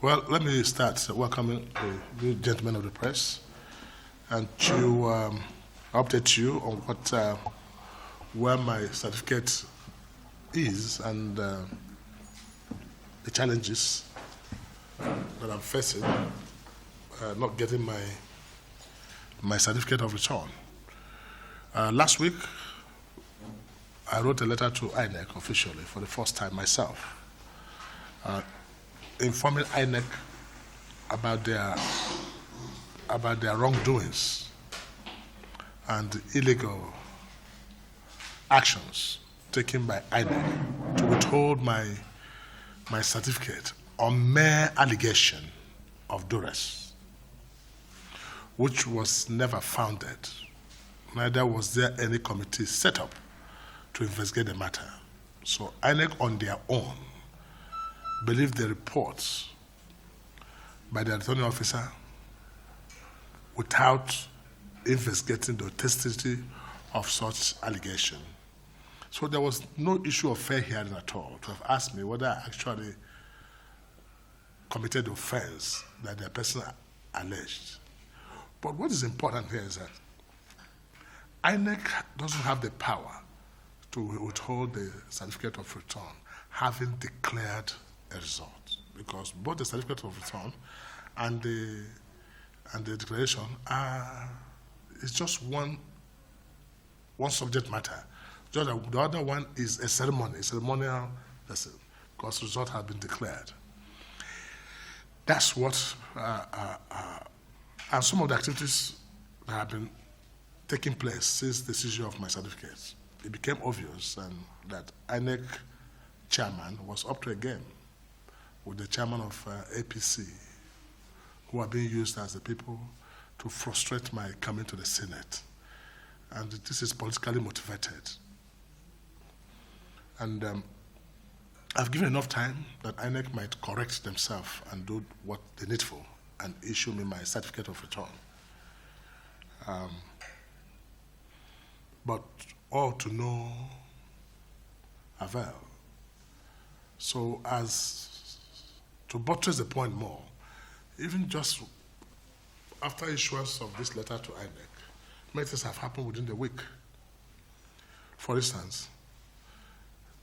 Well, let me start welcoming the gentlemen of the press and to update you on where my certificate is and the challenges that I'm facing not getting my certificate of return. Last week, I wrote a letter to INEC officially for the first time myself, informing INEC about their wrongdoings and illegal actions taken by INEC to withhold my certificate on mere allegation of duress, which was never founded. Neither was there any committee set up to investigate the matter. So INEC on their own believed the reports by the returning officer without investigating the authenticity of such allegation. So there was no issue of fair hearing at all to have asked me whether I actually committed the offense that the person alleged. But what is important here is that INEC doesn't have the power to withhold the certificate of return, having declared a result, because both the certificate of return and the declaration is just one subject matter. Just the other one is a ceremonial lesson, because the result has been declared. That's what, and some of the activities that have been taking place since the seizure of my certificate, it became obvious and that INEC chairman was up to a game with the chairman of APC, who are being used as the people to frustrate my coming to the Senate. And this is politically motivated. And I've given enough time that INEC might correct themselves and do what they needful and issue me my certificate of return. But all to no avail. So as to buttress the point more, even just after issuance of this letter to INEC, many things have happened within the week. For instance,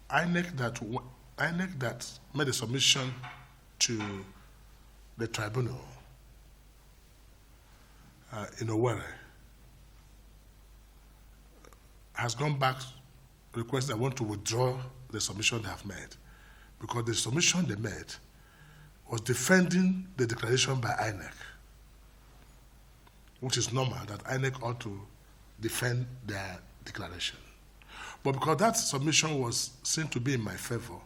INEC that made a submission to the tribunal in Owerri has gone back requesting I want to withdraw the submission they have made, because the submission they made was defending the declaration by INEC, which is normal that INEC ought to defend their declaration. But because that submission was seen to be in my favor,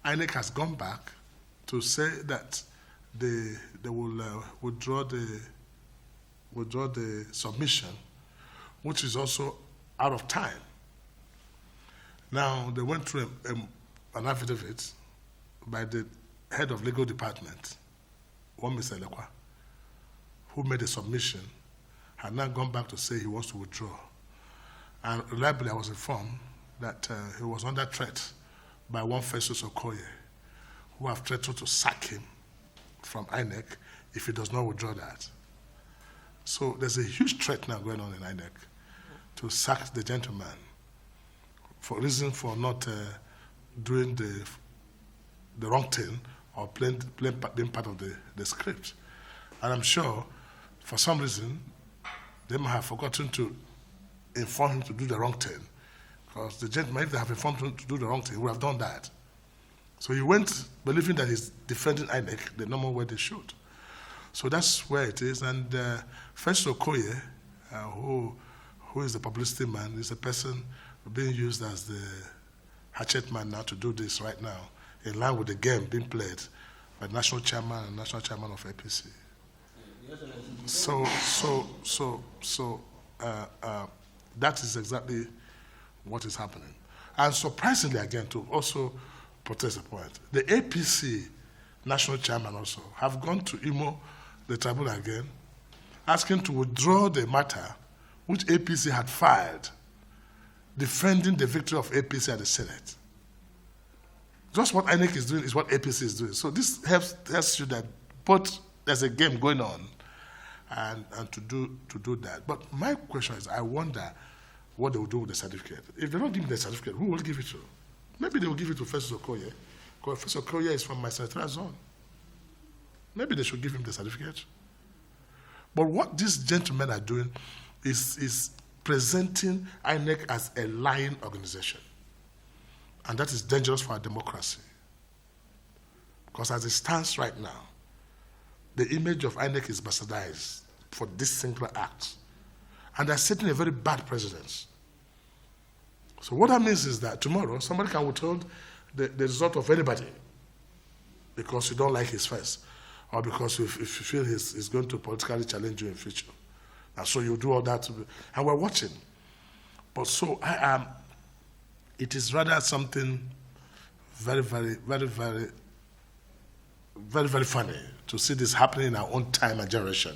INEC has gone back to say that they will withdraw the submission, which is also out of time. Now, they went through an affidavit by the head of legal department, one Mr. Lekwa, who made a submission, had now gone back to say he wants to withdraw. And reliably, I was informed that he was under threat by one Festus Okorocha, who have threatened to sack him from INEC if he does not withdraw that. So there's a huge threat now going on in INEC to sack the gentleman for reason for not doing the wrong thing or being part of the script. And I'm sure, for some reason, they might have forgotten to inform him to do the wrong thing, because the gentleman, if they have informed him to do the wrong thing, he would have done that. So he went believing that he's defending INEC the normal way they should. So that's where it is. And Festus Okorocha, who is the publicity man, is a person being used as the hatchet man now to do this right now, in line with the game being played by national chairman and national chairman of APC. So that is exactly what is happening. And surprisingly, again, to also protest the point, the APC national chairman also have gone to Imo, the tribunal again, asking to withdraw the matter which APC had filed defending the victory of APC at the Senate. Just what INEC is doing is what APC is doing. So this helps you that both there's a game going on, and to do that. But my question is, I wonder what they will do with the certificate. If they don't give me the certificate, who will give it to? Maybe they will give it to Festus Okoye, because Festus Okoye is from my senatorial zone. Maybe they should give him the certificate. But what these gentlemen are doing is presenting INEC as a lying organization. And that is dangerous for our democracy. Because as it stands right now, the image of INEC is bastardized for this single act. And they're setting a very bad precedent. So what that means is that tomorrow, somebody can withhold the result of anybody because you don't like his face, or because if you feel he's going to politically challenge you in future. And so you do all that. And we're watching. But so it is rather something very, very, very, very, very, very funny to see this happening in our own time and generation.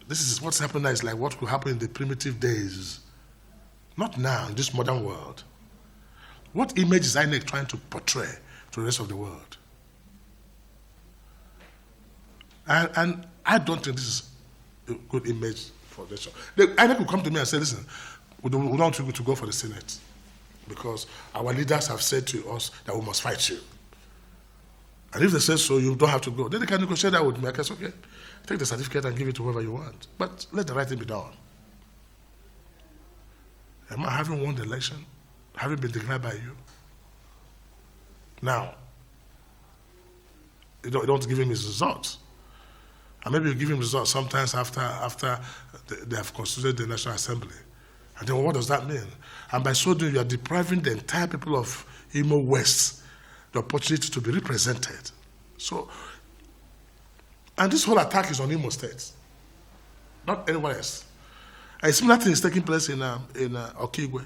This is what's happening now is like what could happen in the primitive days. Not now, in this modern world. What image is INEC trying to portray to the rest of the world? And I don't think this is a good image for the show. INEC will come to me and say, listen, we don't want you to go for the Senate because our leaders have said to us that we must fight you. And if they say so, you don't have to go. Then they can negotiate that with me. I can say, okay, take the certificate and give it to whoever you want. But let the right thing be done. Am I having won the election? Having been declared by you? Now, you don't give him his results. And maybe you give him results sometimes after they have constituted the National Assembly. And then what does that mean? And by so doing, you are depriving the entire people of Imo West the opportunity to be represented. So, and this whole attack is on Imo State, not anywhere else. A similar thing is taking place in Okigwe,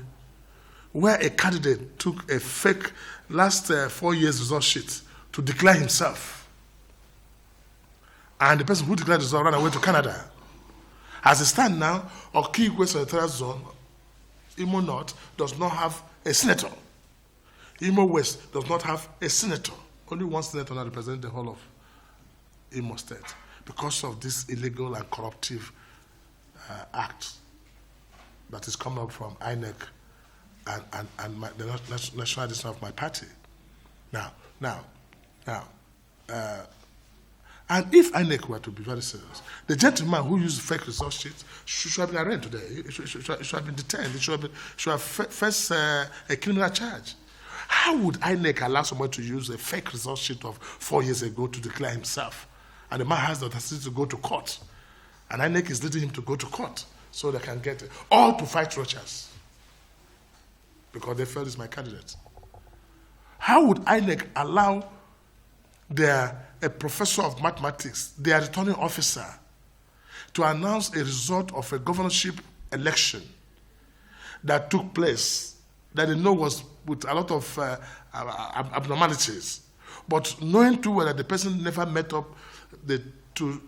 where a candidate took a fake last 4 years result sheet to declare himself. And the person who declared the result ran away to Canada. As it stands now, Okigwe Senatorial Zone, Imo North, does not have a senator. Imo West does not have a senator. Only one senator now represents the whole of Imo State because of this illegal and corruptive act that is coming up from INEC and the national edition of my party. Now, and if INEC were to be very serious, the gentleman who used fake result sheets should have been arraigned today. He should have been detained. He should have faced a criminal charge. How would INEC allow someone to use a fake result sheet of 4 years ago to declare himself? And the man has the audacity to go to court. And INEC is leading him to go to court so they can get it. All to fight Rochas. Because they felt he's my candidate. How would INEC allow a professor of mathematics, their returning officer, to announce a result of a governorship election that took place that they know was with a lot of abnormalities, but knowing too well that the person never met up to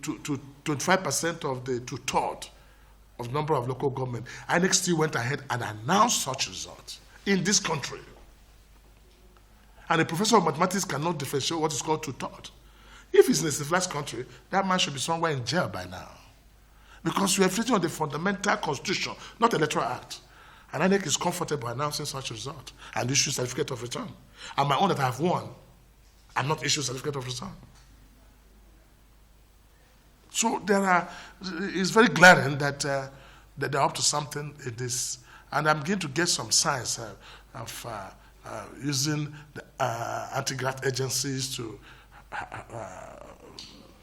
25% of the two-thirds of the number of local government, INEC still went ahead and announced such results in this country. And a professor of mathematics cannot differentiate what is called two-thirds. If he's in a civilized country, that man should be somewhere in jail by now. Because we are fighting on the fundamental constitution, not the electoral act. And INEC is comfortable announcing such a result and issue certificate of return. And my own that I have won, I'm not issuing certificate of return. So it's very glaring that they're up to something in this. And I'm beginning to get some signs of using the anti-graft agencies to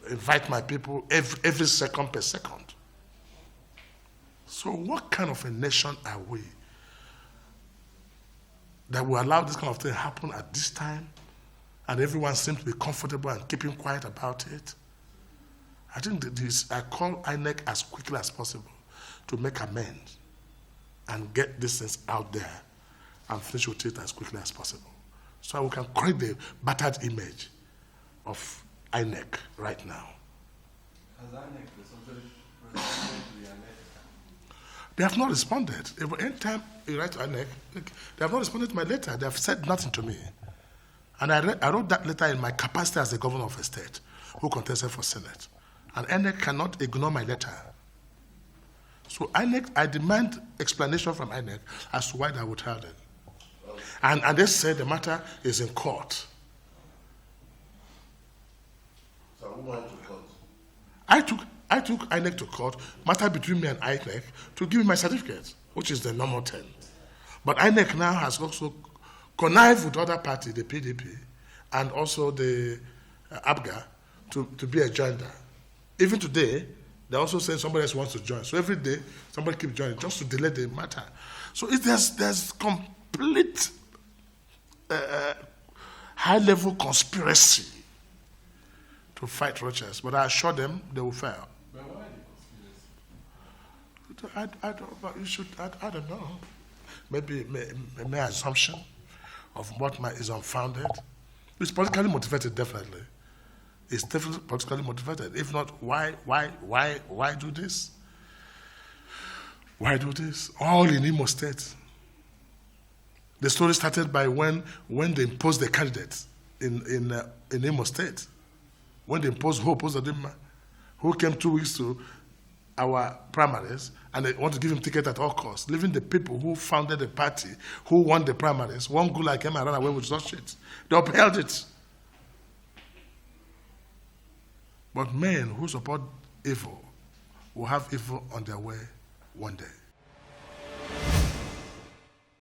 invite my people every second per second. So what kind of a nation are we that will allow this kind of thing happen at this time and everyone seems to be comfortable and keeping quiet about it? I think I call INEC as quickly as possible to make amends and get these things out there and finish with it as quickly as possible. So we can correct the battered image of INEC right now. Has INEC responded to the INEC? They have not responded. Any time you write to INEC, they have not responded to my letter. They have said nothing to me. And I wrote that letter in my capacity as the governor of a state who contested for Senate. And INEC cannot ignore my letter. So INEC, I demand explanation from INEC as to why they withheld it. And they said the matter is in court. So who went to court? I took INEC to court, matter between me and INEC, to give me my certificate, which is the normal thing. But INEC now has also connived with other parties, the PDP, and also the ABGA, to be a joiner. Even today, they also say somebody else wants to join. So every day, somebody keeps joining just to delay the matter. So there's complete high-level conspiracy to fight Rochas. But I assure them they will fail. But why the conspiracy? I don't know. Maybe my assumption of what is unfounded. It's politically motivated, definitely. It's definitely politically motivated. If not, why do this? Why do this? All in Imo State. The story started by when they imposed the candidates in Imo State. When they imposed Hope Uzodimma, who came 2 weeks to our primaries, and they want to give him ticket at all costs, leaving the people who founded the party, who won the primaries. One Gula came and ran away with such shit. They upheld it. But men who support evil will have evil on their way one day.